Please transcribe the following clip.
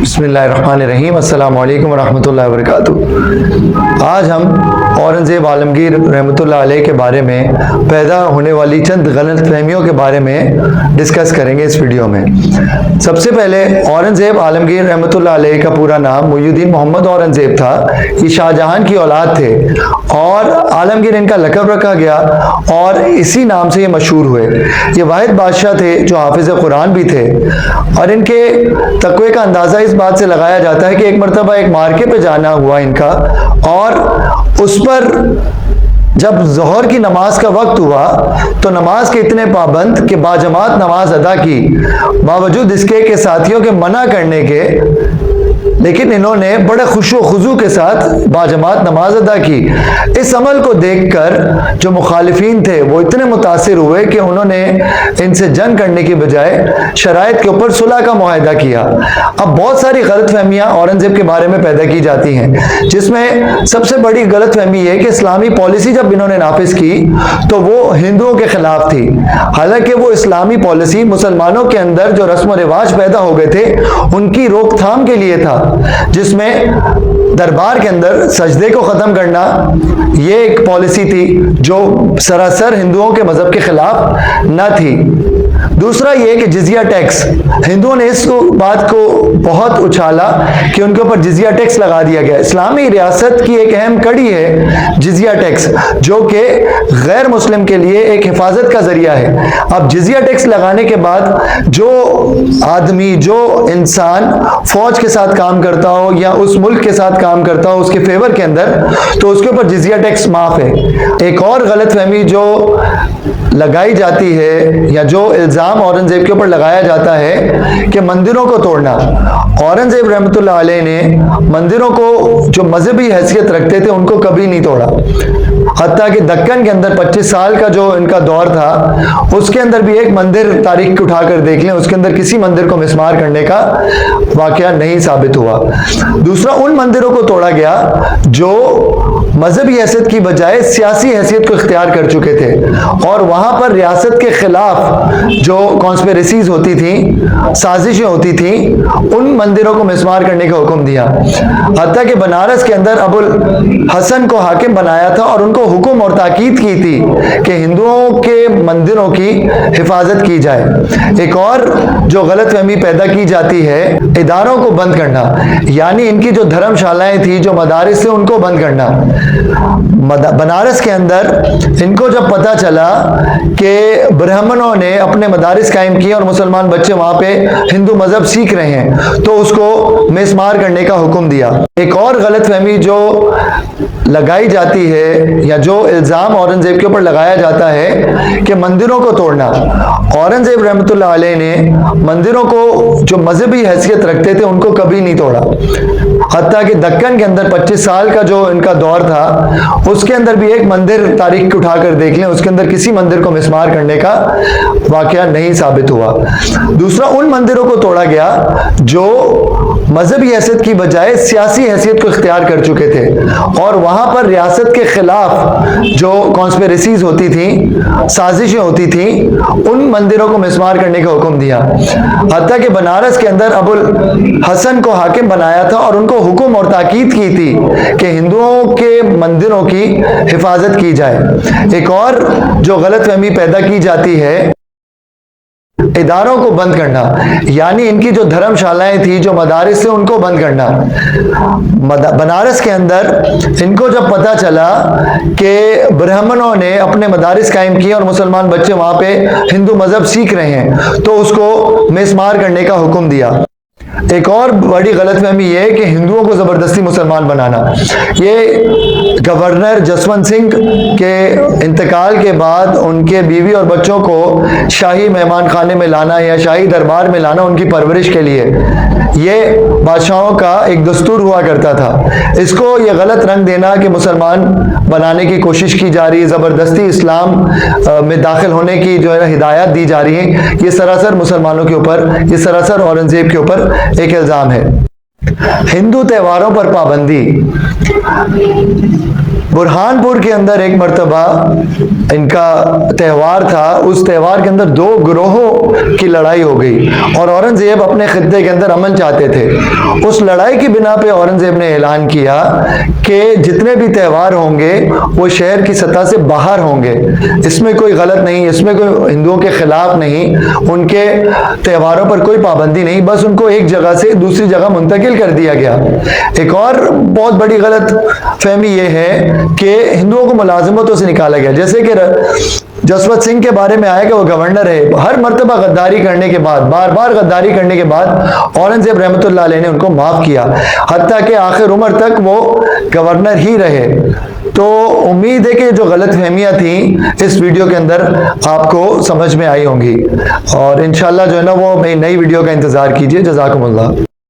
बिस्मिल्लाहिर्रहमानिर्रहीम अस्सलाम वालेकुम वरहमतुल्लाहि वबरकातुहू। आज हम औरंगज़ेब आलमगीर रहमतुल्लाह अलैह के बारे में पैदा होने वाली चंद गलत फहमियों के बारे में डिस्कस करेंगे इस वीडियो में। सबसे पहले औरंगज़ेब आलमगीर रहमतुल्लाह अलैह का पूरा नाम मुईयुद्दीन मोहम्मद औरंगज़ेब था। ये शाहजहां की औलाद थे और आलमगीर इनका लक़ब रखा गया और इसी नाम से ये मशहूर हुए। ये वाहिद बादशाह थे जो हाफिज़ कुरान भी थे और इनके तक़वे का अंदाज़ा इस बात से लगाया जाता है कि एक मरतबा एक मार्के पे जाना हुआ इनका और उस पर जब ज़ोहर की नमाज का वक्त हुआ तो नमाज के इतने पाबंद कि बाजमात नमाज अदा की, बावजूद इसके कि साथियों के मना करने के, लेकिन इन्होंने बड़े खुशो खुजू के साथ बाजमात नमाज अदा की। इस अमल को देखकर जो मुखालिफिन थे वो इतने मुतासिर हुए कि उन्होंने इनसे जंग करने की बजाय शराइत के ऊपर सुलह का मुआहदा किया। अब बहुत सारी गलत फहमियाँ औरंगज़ेब के बारे में पैदा की जाती हैं, जिसमें सबसे बड़ी गलत फहमी ये कि इस्लामी पॉलिसी जब इन्होंने नाफिज की तो वो हिंदुओं के खिलाफ थी। हालांकि वो इस्लामी पॉलिसी मुसलमानों के अंदर जो रस्म व रिवाज पैदा हो गए थे उनकी रोकथाम के लिए था, जिसमें दरबार के अंदर सजदे को ख़त्म करना ये एक पॉलिसी थी जो सरासर हिंदुओं के मज़हब के खिलाफ न थी। दूसरा ये कि जिजिया टैक्स, हिंदुओं ने इस बात को बहुत उछाला कि उनके ऊपर जिजिया टैक्स लगा दिया गया। इस्लामी रियासत की एक अहम कड़ी है जिजिया टैक्स, जो कि गैर मुस्लिम के लिए एक हिफाजत का जरिया है। अब जिजिया टैक्स लगाने के बाद जो आदमी, जो इंसान फौज के साथ काम करता हो या उस मुल्क के साथ काम करता हो उसके फेवर के अंदर, तो उसके ऊपर जिजिया टैक्स माफ है। एक और गलत फहमी जो लगाई जाती है या जो इल्ज़ाम औरंगज़ेब के ऊपर लगाया जाता है कि मंदिरों को तोड़ना। औरंगज़ेब रहमतुल्लाह अलैह ने मंदिरों को जो मजहबी हैसियत रखते थे उनको कभी नहीं तोड़ा। हत्ता कि दक्कन के अंदर 25 साल का जो इनका दौर था उसके अंदर भी एक मंदिर तारीख उठाकर देख लें, उसके अंदर किसी मंदिर को मिसमार करने का वाकया नहीं साबित हुआ। दूसरा, उन मंदिरों को तोड़ा गया जो मजहबी हैसियत की बजाय सियासी हैसियत को इख्तियार कर चुके थे और वहां पर रियासत के खिलाफ जो कॉन्स्पिरेसीज होती थी, साजिशें होती थी, उन मंदिरों को मिसमार करने का हुक्म दिया। हत्ता कि बनारस के अंदर अबुल हसन को हाकिम बनाया था और उनको हुक्म और ताकीद की थी कि हिंदुओं के मंदिरों की हिफाजत की जाए। एक और जो गलत फहमी पैदा की जाती है इदारों को बंद करना, यानी इनकी जो धर्मशालाएं थी, जो मदारिस थे, उनको बंद करना। बनारस के अंदर इनको जब पता चला कि ब्राह्मणों ने अपने मदारिस कायम किए और मुसलमान बच्चे वहां पे हिंदू मजहब सीख रहे हैं तो उसको मिसमार करने का हुक्म दिया। एक और गलत फहमी जो लगाई जाती है या जो इल्ज़ाम औरंगज़ेब के ऊपर लगाया जाता है कि मंदिरों को तोड़ना। औरंगज़ेब रहमतुल्लाह अलैह ने मंदिरों को जो मजहबी हैसियत रखते थे उनको कभी नहीं तोड़ा। हत्ता कि दक्कन के अंदर 25 साल का जो इनका दौर था उसके अंदर भी एक मंदिर तारीख उठाकर देख लें, उसके अंदर किसी मंदिर को मिसमार करने का वाकया नहीं साबित हुआ। दूसरा, उन मंदिरों को तोड़ा गया जो मजहबी हैसियत की बजाय सियासी हैसियत को इख्तियार कर चुके थे और वहां पर रियासत के खिलाफ जो कॉन्स्पिरेसीज होती थी, साजिशें होती थी, उन मंदिरों को मिसमार करने का हुक्म दिया। हत्ता कि बनारस के अंदर अबुल हसन को हाकिम बनाया था और उनको हुक्म और ताकीद की थी कि हिंदुओं के मंदिरों की हिफाजत की जाए। एक और जो गलत फहमी पैदा की जाती है इदारों को बंद करना, यानी इनकी जो धर्मशालाएं थी, जो मदारिस थे, उनको बंद करना। बनारस के अंदर इनको जब पता चला कि ब्राह्मणों ने अपने मदारिस कायम किए और मुसलमान बच्चे वहां पे हिंदू मजहब सीख रहे हैं तो उसको मिसमार करने का हुक्म दिया। एक और बड़ी गलतफहमी ये है कि हिंदुओं को ज़बरदस्ती मुसलमान बनाना। ये गवर्नर जसवंत सिंह के इंतकाल के बाद उनके बीवी और बच्चों को शाही मेहमान खाने में लाना या शाही दरबार में लाना उनकी परवरिश के लिए, ये बादशाहों का एक दस्तूर हुआ करता था। इसको ये गलत रंग देना कि मुसलमान बनाने की कोशिश की जा रही है, ज़बरदस्ती इस्लाम में दाखिल होने की जो है हिदायत दी जा रही है, ये सरासर मुसलमानों के ऊपर, ये सरासर औरंगज़ेब के ऊपर एक इल्ज़ाम है। हिंदू त्योहारों पर पाबंदी, बुरहानपुर के अंदर एक मर्तबा इनका त्यौहार था, उस त्यौहार के अंदर दो ग्रोहों की लड़ाई हो गई और औरंगजेब अपने खित्ते के अंदर अमन चाहते थे। उस लड़ाई की बिना पे औरंगजेब ने ऐलान किया कि जितने भी त्यौहार होंगे वो शहर की सतह से बाहर होंगे, इसमें कोई गलत नहीं, इसमें कोई हिंदुओं के खिलाफ नहीं, उनके त्योहारों पर कोई पाबंदी नहीं, बस उनको एक जगह से दूसरी जगह मुंतकिल कर दिया गया। एक और बहुत बड़ी गलत फहमी ये है कि हिंदुओं को मुलाजिमतों से निकाला गया, जैसे कि जसवंत सिंह के बारे में आया कि वो गवर्नर है, हर मर्तबा गद्दारी करने के बाद, बार बार गद्दारी करने के बाद औरंगजेब रहमतुल्लाह अलैह ने उनको माफ किया, हत्ता कि आखिर उम्र तक वो गवर्नर ही रहे। तो उम्मीद है कि जो गलत फहमियाँ थी इस वीडियो के अंदर आपको समझ में आई होंगी और इंशाल्लाह जो है ना वो नई वीडियो का इंतज़ार कीजिए। जज़ाकुमुल्लाह।